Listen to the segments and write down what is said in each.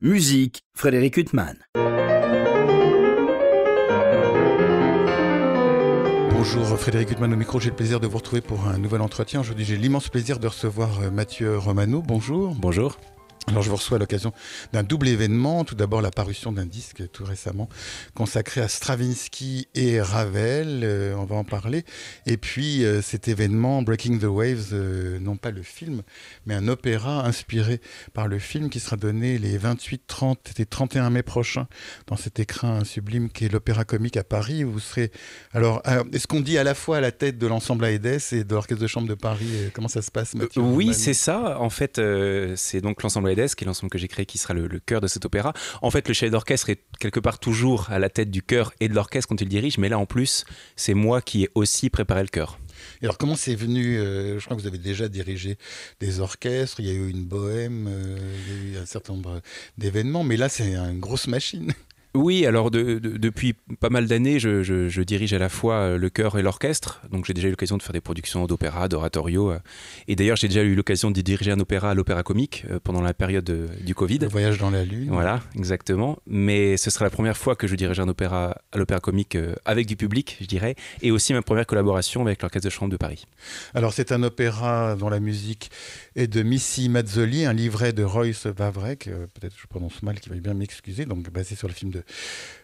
Musique, Frédéric Huttman. Bonjour Frédéric Huttman au micro, j'ai le plaisir de vous retrouver pour un nouvel entretien. Aujourd'hui j'ai l'immense plaisir de recevoir Mathieu Romano. Bonjour. Bonjour. Alors je vous reçois à l'occasion d'un double événement. Tout d'abord la parution d'un disque tout récemment consacré à Stravinsky et Ravel, on va en parler. Et puis cet événement Breaking the Waves, non pas le film, mais un opéra inspiré par le film qui sera donné les 28, 30 et 31 mai prochains dans cet écrin sublime qui est l'Opéra Comique à Paris. Vous serez, alors est-ce qu'on dit à la fois à la tête de l'ensemble AEDES et de l'Orchestre de Chambre de Paris? Comment ça se passe, Mathieu? Oui, c'est ça. En fait, c'est donc l'ensemble AEDES, qui est l'ensemble que j'ai créé, qui sera le cœur de cet opéra. En fait, le chef d'orchestre est quelque part toujours à la tête du chœur et de l'orchestre quand il dirige, mais là, en plus, c'est moi qui ai aussi préparé le chœur. Et alors comment c'est venu, je crois que vous avez déjà dirigé des orchestres, il y a eu une bohème, il y a eu un certain nombre d'événements, mais là c'est une grosse machine. Oui, alors depuis pas mal d'années, je dirige à la fois le chœur et l'orchestre. Donc j'ai déjà eu l'occasion de faire des productions d'opéra, d'oratorio. Et d'ailleurs, j'ai déjà eu l'occasion de diriger un opéra à l'Opéra Comique pendant la période du Covid. Le voyage dans la Lune. Voilà, exactement. Mais ce sera la première fois que je dirige un opéra à l'Opéra Comique avec du public, je dirais. Et aussi ma première collaboration avec l'Orchestre de Chambre de Paris. Alors c'est un opéra dont la musique est de Missy Mazzoli, un livret de Royce Vavrek, peut-être que je prononce mal, qui va bien m'excuser, donc basé sur le film de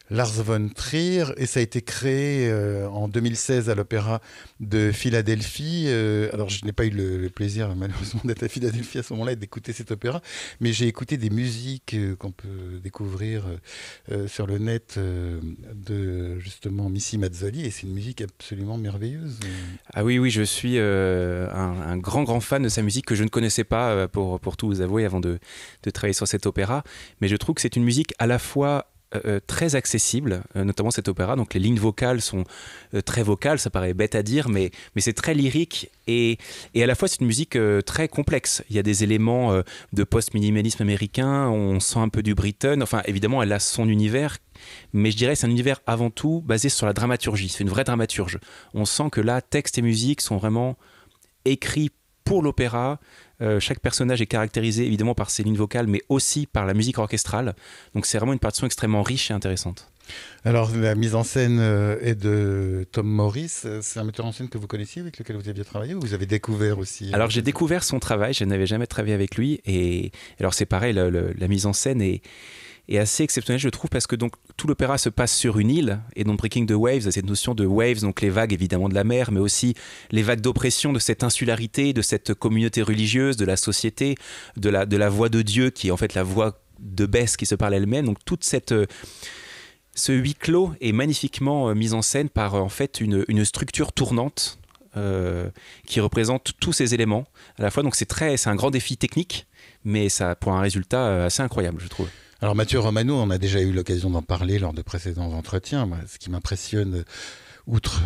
Lars von Trier, et ça a été créé en 2016 à l'Opéra de Philadelphie. Alors je n'ai pas eu le plaisir malheureusement d'être à Philadelphie à ce moment-là et d'écouter cet opéra, mais j'ai écouté des musiques qu'on peut découvrir sur le net de justement Missy Mazzoli, et c'est une musique absolument merveilleuse. Ah oui, je suis un grand fan de sa musique que je ne connaissais pas, pour tout vous avouer, avant de travailler sur cet opéra, mais je trouve que c'est une musique à la fois très accessible, notamment cet opéra. Donc les lignes vocales sont très vocales, ça paraît bête à dire, mais c'est très lyrique et à la fois c'est une musique très complexe. Il y a des éléments de post-minimalisme américain, on sent un peu du Britten, enfin évidemment elle a son univers, mais je dirais c'est un univers avant tout basé sur la dramaturgie, c'est une vraie dramaturge. On sent que là, texte et musique sont vraiment écrits pour l'opéra. Chaque personnage est caractérisé évidemment par ses lignes vocales, mais aussi par la musique orchestrale. Donc c'est vraiment une partition extrêmement riche et intéressante. Alors la mise en scène est de Tom Morris. C'est un metteur en scène que vous connaissiez, avec lequel vous aviez travaillé, ou vous avez découvert aussi? Alors j'ai découvert son travail, je n'avais jamais travaillé avec lui. Et alors c'est pareil, la mise en scène est assez exceptionnel, je trouve, parce que donc tout l'opéra se passe sur une île, et donc Breaking the Waves, cette notion de waves, donc les vagues évidemment de la mer, mais aussi les vagues d'oppression, de cette insularité, de cette communauté religieuse, de la société, de la voix de Dieu qui est en fait la voix de Bess qui se parle elle-même. Donc toute ce huis clos est magnifiquement mis en scène par en fait une structure tournante qui représente tous ces éléments à la fois. Donc c'est un grand défi technique, mais ça pour un résultat assez incroyable, je trouve. Alors Mathieu Romano, on a déjà eu l'occasion d'en parler lors de précédents entretiens. Moi, ce qui m'impressionne, outre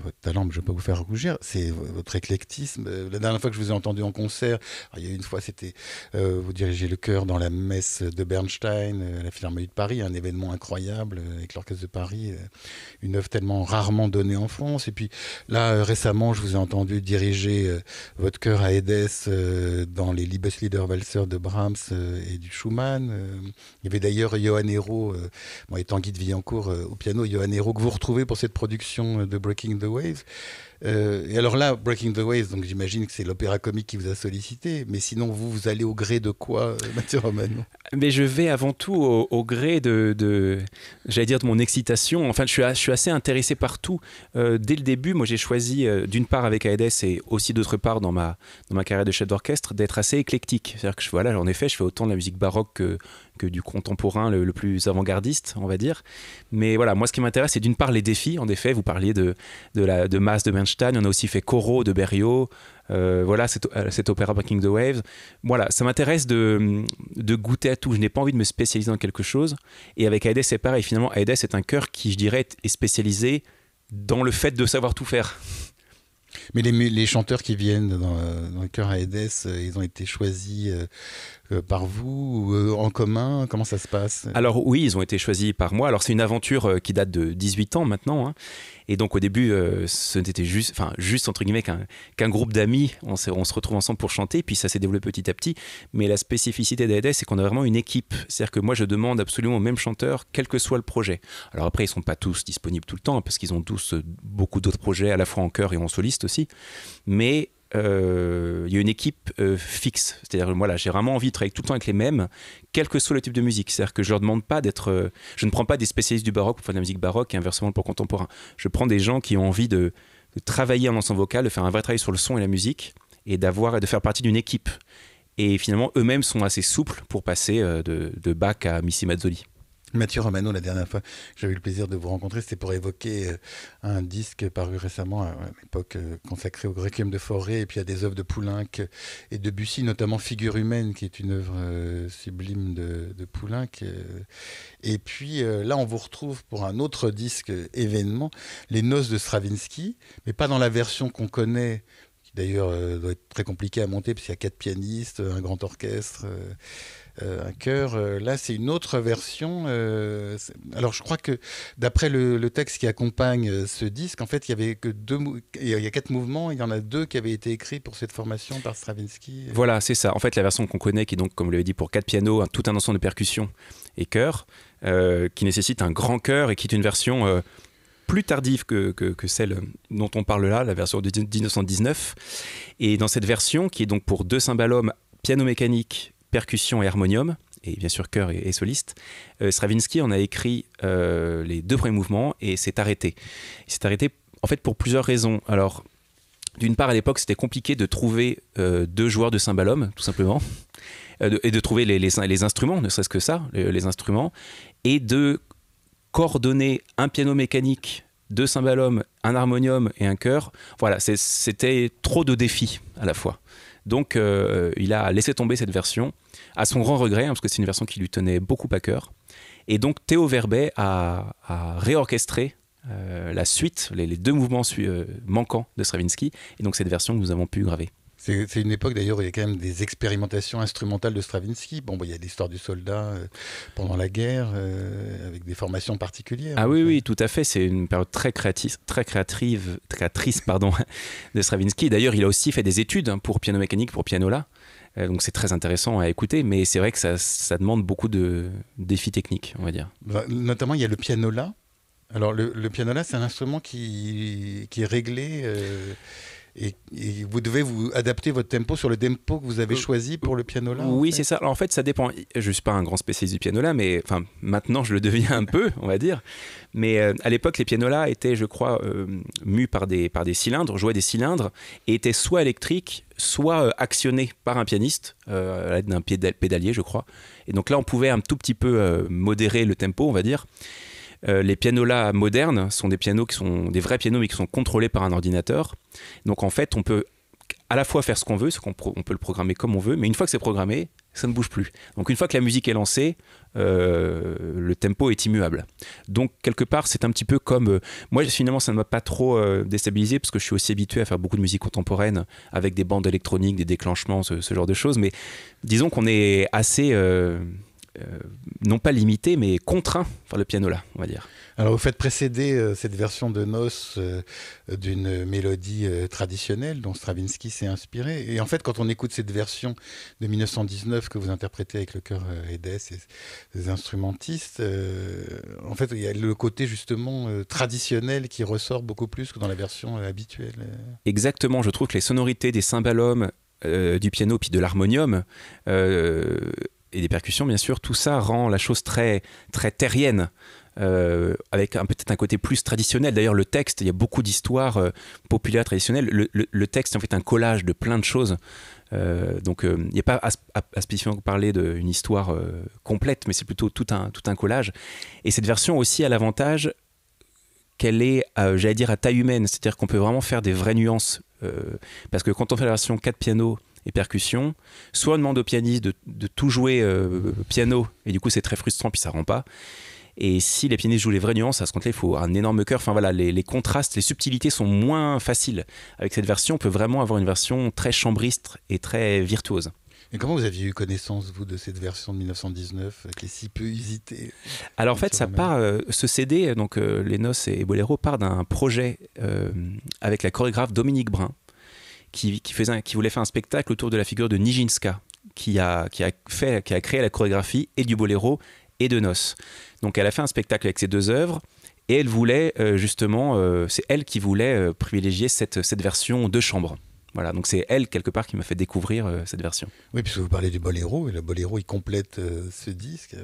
votre talent, mais je ne vais pas vous faire rougir, c'est votre éclectisme. La dernière fois que je vous ai entendu en concert, il y a une fois, c'était vous dirigez le chœur dans la messe de Bernstein, à la Philharmonie de Paris, un événement incroyable avec l'Orchestre de Paris, une œuvre tellement rarement donnée en France. Et puis là, récemment, je vous ai entendu diriger votre chœur à AEDES dans les Liebeslieder-Walzer de Brahms et du Schumann. Il y avait d'ailleurs Johan Hérault, et Tanguy de Villancourt au piano, Johan Hérault que vous retrouvez pour cette production de Breaking the Waves. Et alors là, Breaking the Waves, donc j'imagine que c'est l'Opéra Comique qui vous a sollicité, mais sinon vous allez au gré de quoi, Mathieu Romano? Mais je vais avant tout au gré j'allais dire de mon excitation. Enfin, je suis assez intéressé par tout. Dès le début, moi j'ai choisi, d'une part avec AEDES et aussi d'autre part dans ma carrière de chef d'orchestre, d'être assez éclectique. C'est-à-dire que voilà, en effet, je fais autant de la musique baroque que du contemporain le plus avant-gardiste, on va dire. Mais voilà, moi ce qui m'intéresse, c'est d'une part les défis. En effet, vous parliez de Mass de Bernstein, on a aussi fait Corot de Berio, voilà, cet opéra Breaking the Waves. Voilà, ça m'intéresse de goûter à tout. Je n'ai pas envie de me spécialiser dans quelque chose. Et avec AEDES, c'est pareil. Finalement, AEDES est un chœur qui, je dirais, est spécialisé dans le fait de savoir tout faire. Mais les chanteurs qui viennent dans le chœur AEDES, ils ont été choisis par vous, en commun? Comment ça se passe? Alors oui, ils ont été choisis par moi. Alors c'est une aventure qui date de 18 ans maintenant, hein. Et donc au début, ce n'était juste entre guillemets qu'un groupe d'amis. On se retrouve ensemble pour chanter, puis ça s'est développé petit à petit. Mais la spécificité d'Aedes, c'est qu'on a vraiment une équipe. C'est-à-dire que moi, je demande absolument aux mêmes chanteurs, quel que soit le projet. Alors après, ils ne sont pas tous disponibles tout le temps, hein, parce qu'ils ont tous beaucoup d'autres projets, à la fois en chœur et en soliste aussi. Mais il y a une équipe fixe. C'est-à-dire, voilà, j'ai vraiment envie de travailler tout le temps avec les mêmes, quel que soit le type de musique. C'est-à-dire que je leur demande pas d'être... je ne prends pas des spécialistes du baroque pour faire de la musique baroque et inversement pour contemporain. Je prends des gens qui ont envie de travailler en ensemble vocal, de faire un vrai travail sur le son et la musique, et de faire partie d'une équipe. Et finalement, eux-mêmes sont assez souples pour passer de Bach à Missy Mazzoli. Mathieu Romano, la dernière fois que j'avais eu le plaisir de vous rencontrer, c'était pour évoquer un disque paru récemment, à l'époque consacré au Requiem de Fauré, et puis à des œuvres de Poulenc et de Debussy, notamment Figure humaine, qui est une œuvre sublime de Poulenc. Et puis là, on vous retrouve pour un autre disque événement, Les Noces de Stravinsky, mais pas dans la version qu'on connaît, qui d'ailleurs doit être très compliquée à monter, parce qu'il y a 4 pianistes, un grand orchestre... un chœur. Là, c'est une autre version. Alors, je crois que d'après le texte qui accompagne ce disque, en fait, il y avait que il y a 4 mouvements. Il y en a 2 qui avaient été écrits pour cette formation par Stravinsky. Voilà, c'est ça. En fait, la version qu'on connaît, qui est donc, comme vous l'avez dit, pour 4 pianos, tout un ensemble de percussions et chœurs, qui nécessite un grand chœur et qui est une version plus tardive que celle dont on parle là, la version de 1919. Et dans cette version, qui est donc pour 2 cymbalums, piano mécanique, percussion et harmonium, et bien sûr chœur et soliste, Stravinsky en a écrit les 2 premiers mouvements et s'est arrêté. Il s'est arrêté en fait pour plusieurs raisons. Alors, d'une part, à l'époque, c'était compliqué de trouver 2 joueurs de cymbalum, tout simplement, et de trouver les instruments, ne serait-ce que ça, les instruments, et de coordonner un piano mécanique, 2 cymbalums, un harmonium et un chœur. Voilà, c'était trop de défis à la fois. Donc, il a laissé tomber cette version, à son grand regret, hein, parce que c'est une version qui lui tenait beaucoup à cœur. Et donc, Théo Verbet a réorchestré la suite, les 2 mouvements manquants de Stravinsky, et donc cette version que nous avons pu graver. C'est une époque d'ailleurs où il y a quand même des expérimentations instrumentales de Stravinsky. Bon, il y a l'histoire du soldat pendant la guerre, avec des formations particulières. Ah oui, tout à fait. C'est une période très créatrice de Stravinsky. D'ailleurs, il a aussi fait des études pour piano mécanique, pour pianola. Donc c'est très intéressant à écouter, mais c'est vrai que ça demande beaucoup de défis techniques, on va dire. Notamment, il y a le pianola. Alors, le pianola, c'est un instrument qui est réglé... Et vous devez vous adapter votre tempo sur le tempo que vous avez choisi pour le pianola. Oui, c'est ça. Alors, en fait, ça dépend. Je ne suis pas un grand spécialiste du pianola, mais maintenant, je le deviens un peu, on va dire. Mais à l'époque, les pianolas étaient, je crois, mus par des cylindres, jouaient des cylindres, et étaient soit électriques, soit actionnés par un pianiste, à l'aide d'un pédalier, je crois. Et donc là, on pouvait un tout petit peu modérer le tempo, on va dire. Les pianolas modernes sont des pianos qui sont des vrais pianos mais qui sont contrôlés par un ordinateur. Donc en fait, on peut à la fois faire ce qu'on veut, on peut le programmer comme on veut, mais une fois que c'est programmé, ça ne bouge plus. Donc une fois que la musique est lancée, le tempo est immuable. Donc quelque part, c'est un petit peu comme... moi, finalement, ça ne m'a pas trop déstabilisé parce que je suis aussi habitué à faire beaucoup de musique contemporaine avec des bandes électroniques, des déclenchements, ce genre de choses. Mais disons qu'on est assez... non pas limité, mais contraint par le pianola, on va dire. Alors, vous faites précéder cette version de Noces d'une mélodie traditionnelle dont Stravinsky s'est inspiré. Et en fait, quand on écoute cette version de 1919 que vous interprétez avec le chœur Aedes et les instrumentistes, en fait, il y a le côté justement traditionnel qui ressort beaucoup plus que dans la version habituelle. Exactement, je trouve que les sonorités des cymbalums, du piano puis de l'harmonium, et des percussions, bien sûr, tout ça rend la chose très, très terrienne, avec peut-être un côté plus traditionnel. D'ailleurs, le texte, il y a beaucoup d'histoires populaires traditionnelles. Le texte est en fait un collage de plein de choses. Donc, il n'y a pas à spécifiquement parler d'une histoire complète, mais c'est plutôt tout un collage. Et cette version aussi a l'avantage qu'elle est, j'allais dire, à taille humaine. C'est-à-dire qu'on peut vraiment faire des vraies nuances. Parce que quand on fait la version 4 pianos, et percussions, soit on demande au pianiste de tout jouer piano, et du coup c'est très frustrant, puis ça rend pas. Et si les pianistes jouent les vraies nuances, à ce compte-là, il faut un énorme chœur. Enfin voilà, les contrastes, les subtilités sont moins faciles. Avec cette version, on peut vraiment avoir une version très chambriste et très virtuose. Et comment vous aviez eu connaissance, vous, de cette version de 1919 qui est si peu usitée? Alors en fait, ça part, ce CD, donc Les Noces et Boléro, part d'un projet avec la chorégraphe Dominique Brun, qui voulait faire un spectacle autour de la figure de Nijinska, qui a créé la chorégraphie et du boléro et de Noces. Donc elle a fait un spectacle avec ces deux œuvres, et elle voulait justement, c'est elle qui voulait privilégier cette version de chambre. Voilà, donc c'est elle, quelque part, qui m'a fait découvrir cette version. Oui, puisque vous parlez du boléro, et le boléro, il complète ce disque.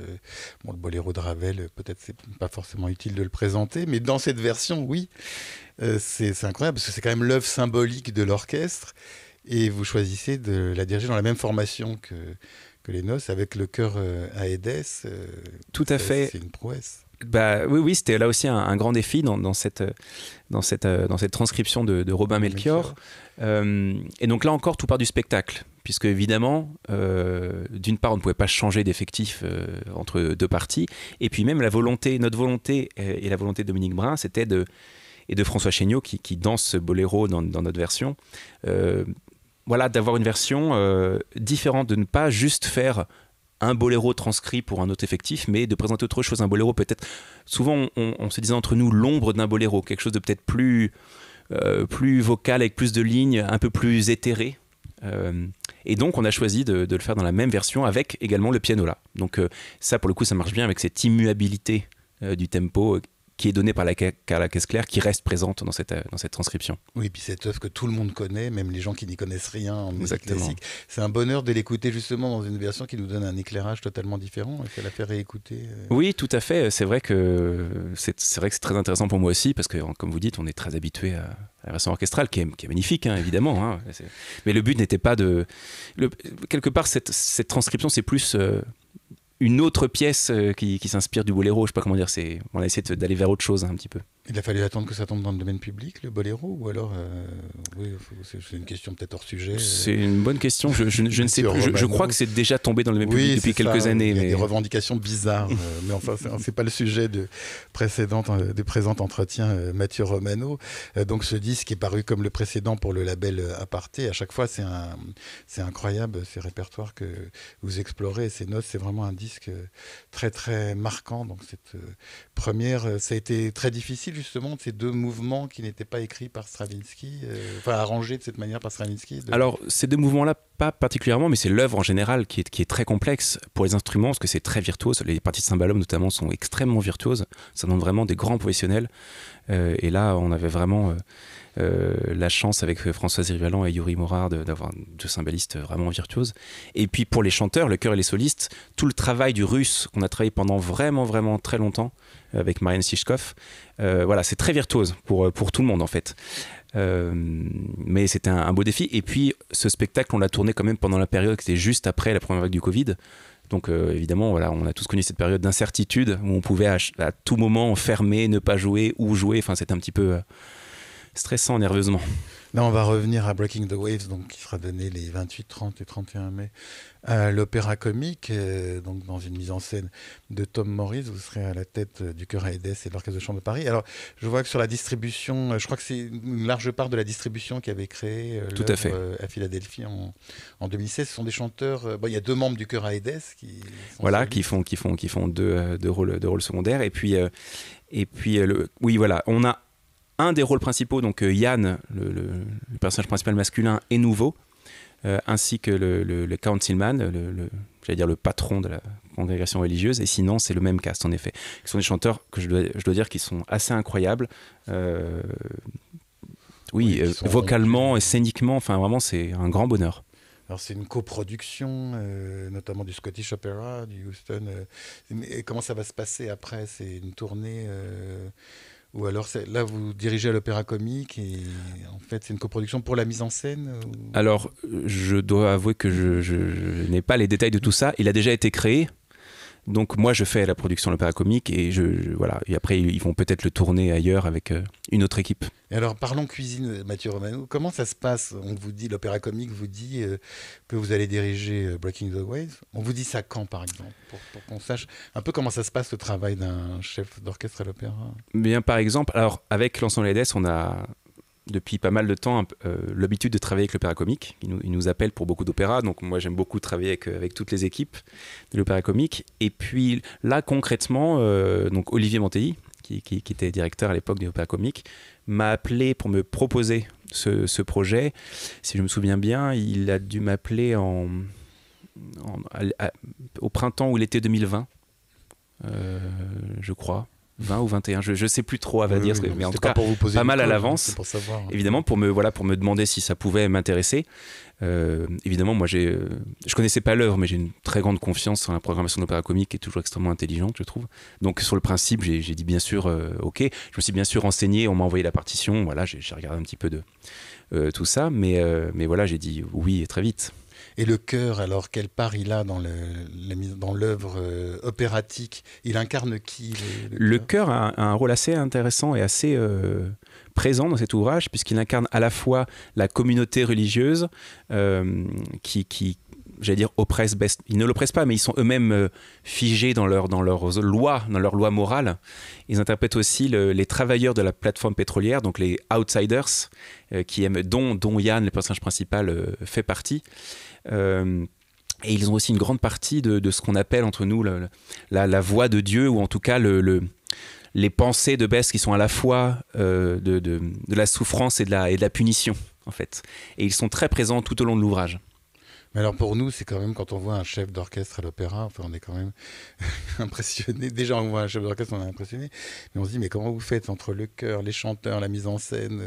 Bon, le boléro de Ravel, peut-être c'est pas forcément utile de le présenter, mais dans cette version, oui, c'est incroyable, parce que c'est quand même l'œuvre symbolique de l'orchestre, et vous choisissez de la diriger dans la même formation que les Noces, avec le chœur à Édesse. Tout à fait. C'est une prouesse. Bah, oui, c'était là aussi un grand défi dans cette transcription de Robin Melchior. Et donc là encore, tout part du spectacle, puisque évidemment, d'une part, on ne pouvait pas changer d'effectif entre deux parties, et puis même notre volonté et la volonté de Dominique Brun, c'était et de François Chéniaud qui danse ce boléro dans notre version, voilà, d'avoir une version différente, de ne pas juste faire un boléro transcrit pour un autre effectif, mais de présenter autre chose, un boléro peut-être, souvent on se disait entre nous l'ombre d'un boléro, quelque chose de peut-être plus vocal, avec plus de lignes, un peu plus éthéré. Et donc on a choisi de le faire dans la même version, avec également le piano là. Donc ça, pour le coup, ça marche bien avec cette immuabilité du tempo qui est donnée par la caisse claire, qui reste présente dans cette transcription. Oui, et puis cette œuvre que tout le monde connaît, même les gens qui n'y connaissent rien en musique Exactement. classique. C'est un bonheur de l'écouter justement dans une version qui nous donne un éclairage totalement différent et qu'elle a fait réécouter. Oui, tout à fait. C'est vrai que c'est très intéressant pour moi aussi, parce que, comme vous dites, on est très habitué à la version orchestrale, qui est magnifique, hein, évidemment. Hein. Mais le but n'était pas de... Quelque part, cette transcription, c'est plus... une autre pièce qui s'inspire du boléro, je sais pas comment dire, on a essayé d'aller vers autre chose un petit peu. Il a fallu attendre que ça tombe dans le domaine public, le boléro, ou alors oui, c'est une question peut-être hors sujet. C'est une bonne question, je ne sais plus. Je crois que c'est déjà tombé dans le domaine public depuis quelques années. Il y a des revendications bizarres, mais enfin, c'est pas le sujet du présent entretien Mathieu Romano. Donc ce disque est paru comme le précédent pour le label Aparté. À chaque fois, c'est incroyable, ces répertoires que vous explorez. Ces notes, c'est vraiment un disque très très marquant. Donc cette première, ça a été très difficile justement de ces deux mouvements qui n'étaient pas écrits par Stravinsky, enfin arrangés de cette manière par Stravinsky. Alors ces deux mouvements-là, pas particulièrement, mais c'est l'œuvre en général qui est très complexe pour les instruments, parce que c'est très virtuose. Les parties de cymbalum notamment sont extrêmement virtuoses. Ça donne vraiment des grands professionnels. Et là, on avait vraiment la chance avec Françoise Rivalan et Yuri Morard d'avoir deux cymbalistes vraiment virtuoses. Et puis pour les chanteurs, le chœur et les solistes, tout le travail du russe qu'on a travaillé pendant vraiment très longtemps avec Marianne Shishkov, voilà, c'est très virtuose pour tout le monde en fait. Mais c'était un beau défi. Et puis ce spectacle, on l'a tourné quand même pendant la période qui était juste après la première vague du Covid. Donc évidemment, voilà, on a tous connu cette période d'incertitude où on pouvait à tout moment fermer, ne pas jouer ou jouer. Enfin, c'était un petit peu stressant nerveusement. Là, on va revenir à Breaking the Waves, donc, qui sera donné les 28, 30 et 31 mai à l'Opéra Comique, donc dans une mise en scène de Tom Morris. Vous serez à la tête du chœur à Édesse et de l'Orchestre de Chambre de Paris. Alors, je vois que sur la distribution, je crois que c'est une large part de la distribution qui avait créé Tout à fait. à Philadelphie en 2016. Ce sont des chanteurs. Bon, il y a deux membres du chœur à Édesse qui font deux rôles secondaires. Et puis oui, voilà, on a un des rôles principaux, donc Yann, le personnage principal masculin, est nouveau, ainsi que le councilman, j'allais dire le patron de la congrégation religieuse, et sinon c'est le même cast en effet. Ce sont des chanteurs que je dois dire qui sont assez incroyables, vocalement et scéniquement, enfin vraiment c'est un grand bonheur. Alors c'est une coproduction, notamment du Scottish Opera, du Houston. Et comment ça va se passer après? C'est une tournée ou alors là vous dirigez à l'Opéra Comique et en fait c'est une coproduction pour la mise en scène ou... Alors je dois avouer que je n'ai pas les détails de tout ça. Il a déjà été créé. Donc moi je fais la production de l'Opéra Comique et voilà. Et après ils vont peut-être le tourner ailleurs avec une autre équipe. Et alors parlons cuisine, Mathieu Romano. Comment ça se passe? On vous dit, l'Opéra Comique vous dit que vous allez diriger Breaking the Waves. On vous dit ça quand par exemple pour qu'on sache un peu comment ça se passe le travail d'un chef d'orchestre à l'opéra? Bien par exemple, alors avec l'ensemble EDS on a depuis pas mal de temps l'habitude de travailler avec l'Opéra Comique. Il nous appelle pour beaucoup d'opéras, donc moi j'aime beaucoup travailler avec toutes les équipes de l'Opéra Comique. Et puis là concrètement, donc Olivier Mantelli, qui était directeur à l'époque de l'Opéra Comique, m'a appelé pour me proposer ce projet. Si je me souviens bien, il a dû m'appeler au printemps ou l'été 2020, je crois. 20 ou 21, je ne sais plus trop à vrai dire, mais en tout cas, pas mal à l'avance, évidemment, pour me demander si ça pouvait m'intéresser. Évidemment, moi, je connaissais pas l'œuvre, mais j'ai une très grande confiance en la programmation de l'Opéra Comique, qui est toujours extrêmement intelligente, je trouve. Donc, sur le principe, j'ai dit bien sûr, OK. Je me suis bien sûr renseigné, on m'a envoyé la partition, voilà, j'ai regardé un petit peu de tout ça, mais voilà, j'ai dit oui très vite. Et le chœur, alors, quelle part il a dans l'œuvre opératique? Il incarne qui? Le chœur a un rôle assez intéressant et assez présent dans cet ouvrage, puisqu'il incarne à la fois la communauté religieuse qui j'allais dire, oppresse, ils ne l'oppressent pas, mais ils sont eux-mêmes figés dans leurs lois morales. Ils interprètent aussi les travailleurs de la plateforme pétrolière, donc les outsiders, dont Yann, le personnage principal, fait partie. Et ils ont aussi une grande partie de ce qu'on appelle entre nous la voix de Dieu, ou en tout cas les pensées de Best qui sont à la fois de la souffrance et de la punition, en fait. Et ils sont très présents tout au long de l'ouvrage. Mais alors pour nous, c'est quand même, quand on voit un chef d'orchestre à l'opéra, enfin on est quand même impressionné. Déjà on voit un chef d'orchestre, on est impressionné. Mais on se dit, mais comment vous faites entre le chœur, les chanteurs, la mise en scène?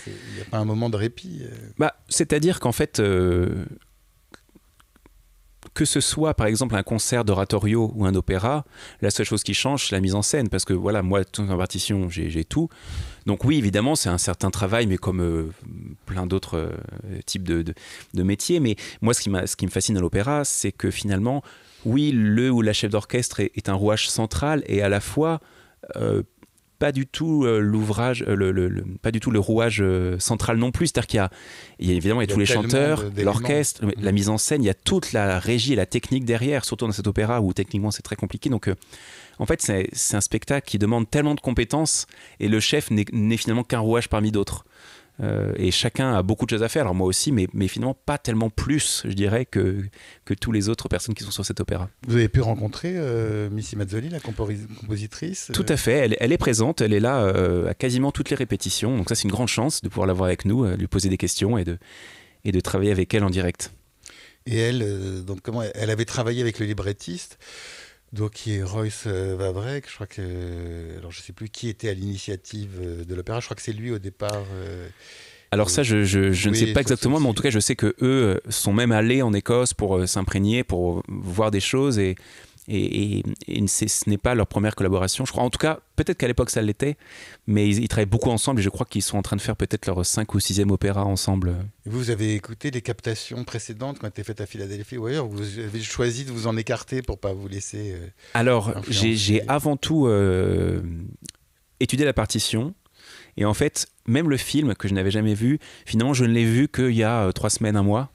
Il n'y a pas un moment de répit? C'est-à-dire qu'en fait, que ce soit par exemple un concert d'oratorio ou un opéra, la seule chose qui change, c'est la mise en scène. Parce que voilà, moi, toute ma partition, j'ai tout. Donc oui, évidemment, c'est un certain travail, mais comme plein d'autres types de métiers. Mais moi, ce qui me fascine à l'opéra, c'est que finalement, oui, le ou la chef d'orchestre est un rouage central, et à la fois pas du tout l'ouvrage, pas du tout le rouage central non plus. C'est-à-dire qu'il y a évidemment tous les chanteurs, l'orchestre, la mise en scène, il y a toute la régie et la technique derrière, surtout dans cet opéra où techniquement c'est très compliqué. Donc en fait, c'est un spectacle qui demande tellement de compétences, et le chef n'est finalement qu'un rouage parmi d'autres. Et chacun a beaucoup de choses à faire, alors moi aussi, mais finalement pas tellement plus, je dirais, que tous les autres personnes qui sont sur cet opéra. Vous avez pu rencontrer Missy Mazzoli, la compositrice? Tout à fait, elle est présente, elle est là à quasiment toutes les répétitions, donc ça c'est une grande chance de pouvoir l'avoir avec nous, lui poser des questions et de travailler avec elle en direct. Et elle, donc comment elle avait travaillé avec le librettiste, donc qui est Royce Vavrek, je crois que, alors je sais plus qui était à l'initiative de l'opéra, je crois que c'est lui au départ. Alors ça, je ne sais pas exactement, mais en tout cas, je sais que eux sont même allés en Écosse pour s'imprégner, pour voir des choses, et ce n'est pas leur première collaboration, je crois. En tout cas, peut-être qu'à l'époque ça l'était, mais ils travaillent beaucoup ensemble, et je crois qu'ils sont en train de faire peut-être leur 5e ou 6e opéra ensemble. Et vous avez écouté les captations précédentes qui ont été faites à Philadelphie ou ailleurs? Vous avez choisi de vous en écarter pour ne pas vous laisser Alors, j'ai avant tout étudié la partition, et en fait, même le film que je n'avais jamais vu, finalement je ne l'ai vu qu'il y a 3 semaines, un mois,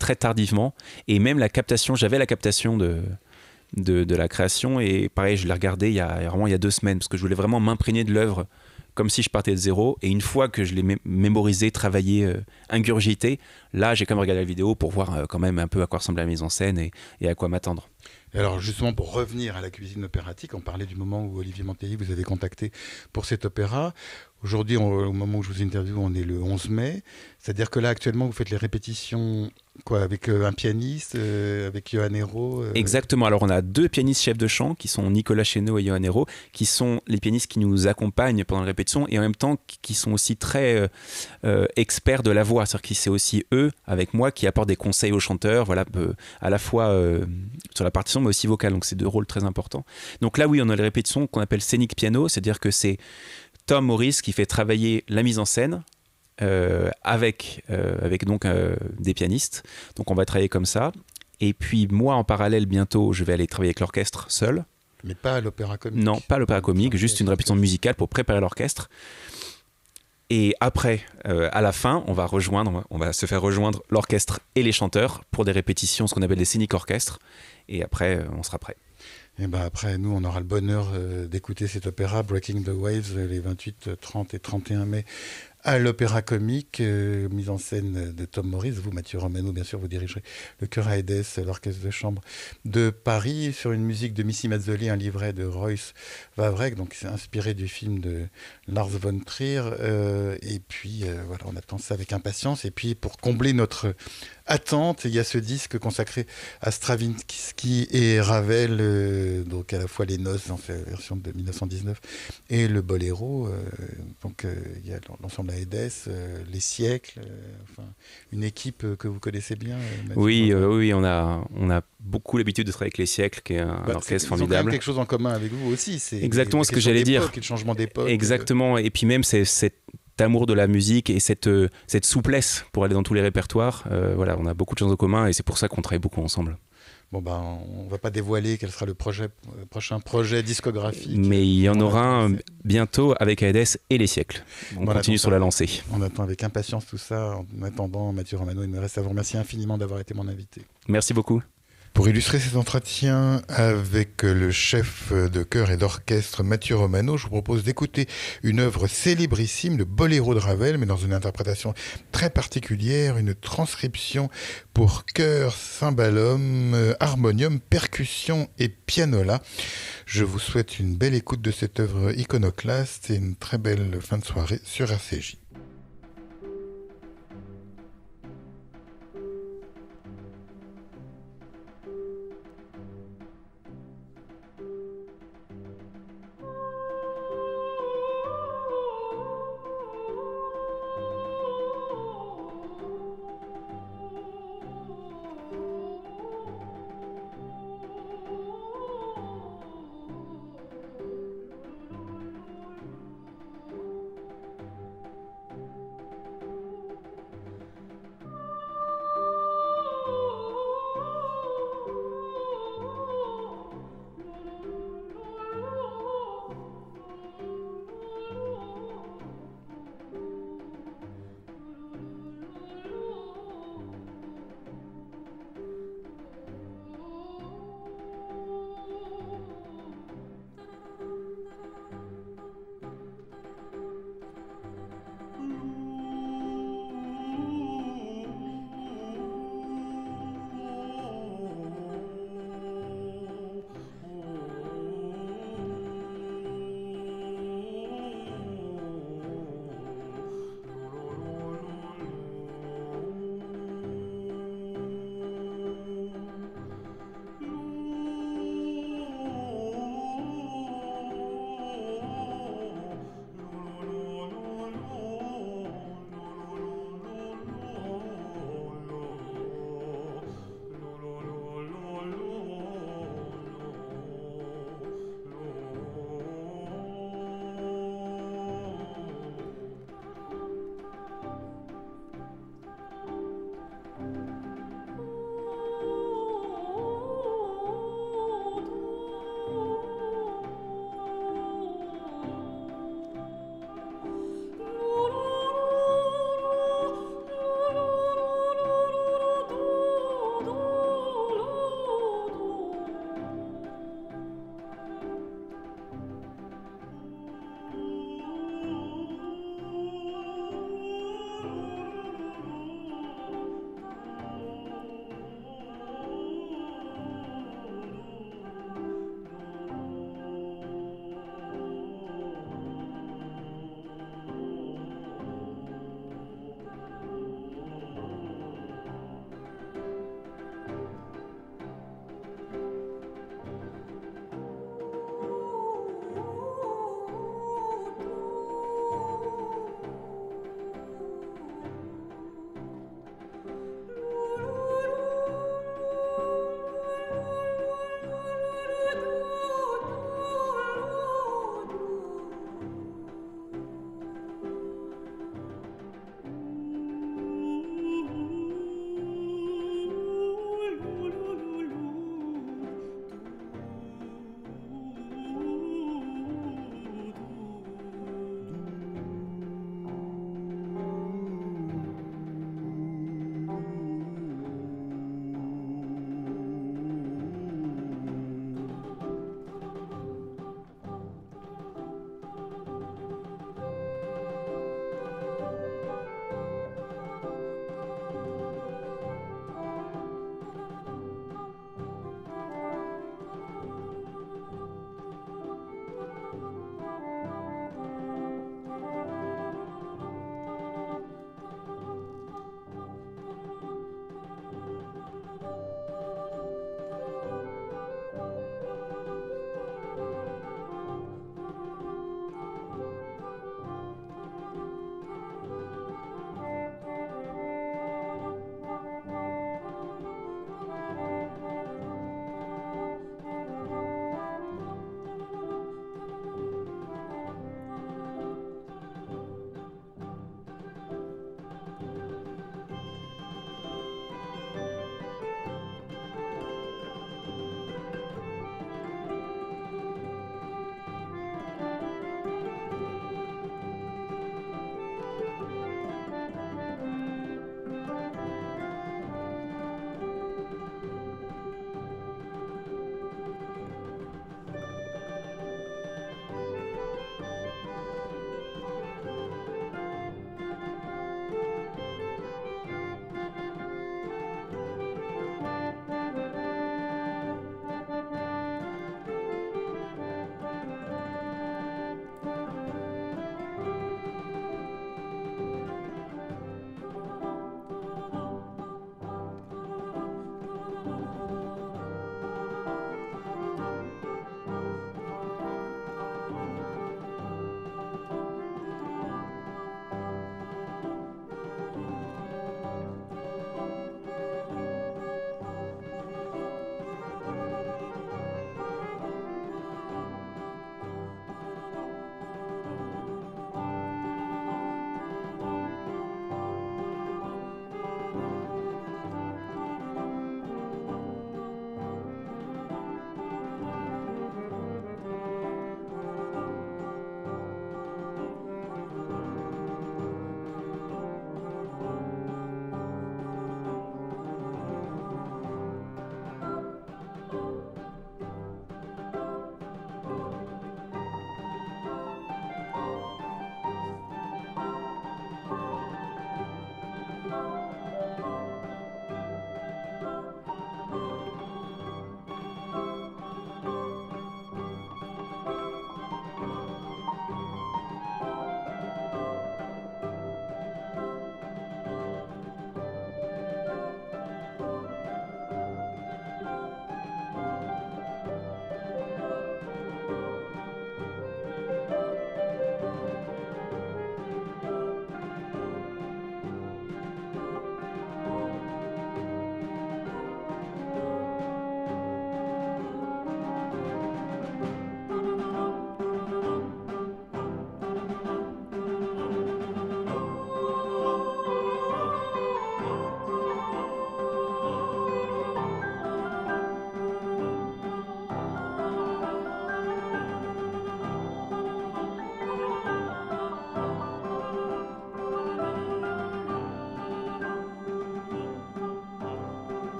très tardivement, et même j'avais la captation de la création, et pareil, je l'ai regardé il y a 2 semaines, parce que je voulais vraiment m'imprégner de l'œuvre comme si je partais de zéro, et une fois que je l'ai mémorisé, travaillé, ingurgité, là j'ai quand même regardé la vidéo pour voir quand même un peu à quoi ressemble la mise en scène et à quoi m'attendre. Alors justement, pour revenir à la cuisine opératique, on parlait du moment où Olivier Mantelli vous avez contacté pour cet opéra. Aujourd'hui, au moment où je vous interviewe, on est le 11 mai. C'est-à-dire que là, actuellement, vous faites les répétitions avec un pianiste, avec Johan Hérault Exactement. Alors, on a 2 pianistes chefs de chant qui sont Nicolas Chéneau et Johan Hérault, qui sont les pianistes qui nous accompagnent pendant la répétition, et en même temps qui sont aussi très experts de la voix. C'est-à-dire que c'est aussi eux, avec moi, qui apportent des conseils aux chanteurs, voilà, à la fois sur la partition, mais aussi vocale. Donc, c'est 2 rôles très importants. Donc là, oui, on a les répétitions qu'on appelle scénic piano, c'est-à-dire que c'est Tom Morris qui fait travailler la mise en scène avec donc des pianistes. Donc on va travailler comme ça. Et puis moi, en parallèle, bientôt, je vais aller travailler avec l'orchestre seul. Mais pas à l'Opéra Comique? Non, pas à l'Opéra Comique, juste une répétition musicale pour préparer l'orchestre. Et après, à la fin, on va se faire rejoindre l'orchestre et les chanteurs pour des répétitions, ce qu'on appelle des scéniques orchestres. Et après, on sera prêt. Et ben après, nous, on aura le bonheur d'écouter cet opéra Breaking the Waves les 28, 30 et 31 mai à l'Opéra Comique, mise en scène de Tom Morris. Vous, Mathieu Romano, bien sûr, vous dirigerez le chœur Aedes, l'orchestre de chambre de Paris, sur une musique de Missy Mazzoli, un livret de Royce Vavrek, donc c'est inspiré du film de Lars von Trier. Et puis, voilà, on attend ça avec impatience. Et puis, pour combler notre attente, il y a ce disque consacré à Stravinsky et Ravel, donc à la fois les noces dans sa version de 1919 et le boléro. Donc il y a l'ensemble Aedes, les siècles, enfin, une équipe que vous connaissez bien. Oui, on a beaucoup l'habitude de travailler avec les siècles, qui est un orchestre formidable. Ils ont quand même quelque chose en commun avec vous aussi. C'est exactement ce que j'allais dire. Le changement d'époque. Exactement. Et puis même cet amour de la musique et cette souplesse pour aller dans tous les répertoires. Voilà, on a beaucoup de choses en commun et c'est pour ça qu'on travaille beaucoup ensemble. Bon ben, on va pas dévoiler quel sera le prochain projet discographique. Mais il y en aura un bientôt avec Aedes et les siècles. On continue sur la lancée. On attend avec impatience tout ça. En attendant, Mathieu Romano, il me reste à vous remercier infiniment d'avoir été mon invité. Merci beaucoup. Pour illustrer cet entretien avec le chef de chœur et d'orchestre Mathieu Romano, je vous propose d'écouter une œuvre célébrissime, le Boléro de Ravel, mais dans une interprétation très particulière, une transcription pour chœur, cymbalum, harmonium, percussion et pianola. Je vous souhaite une belle écoute de cette œuvre iconoclaste et une très belle fin de soirée sur RCJ.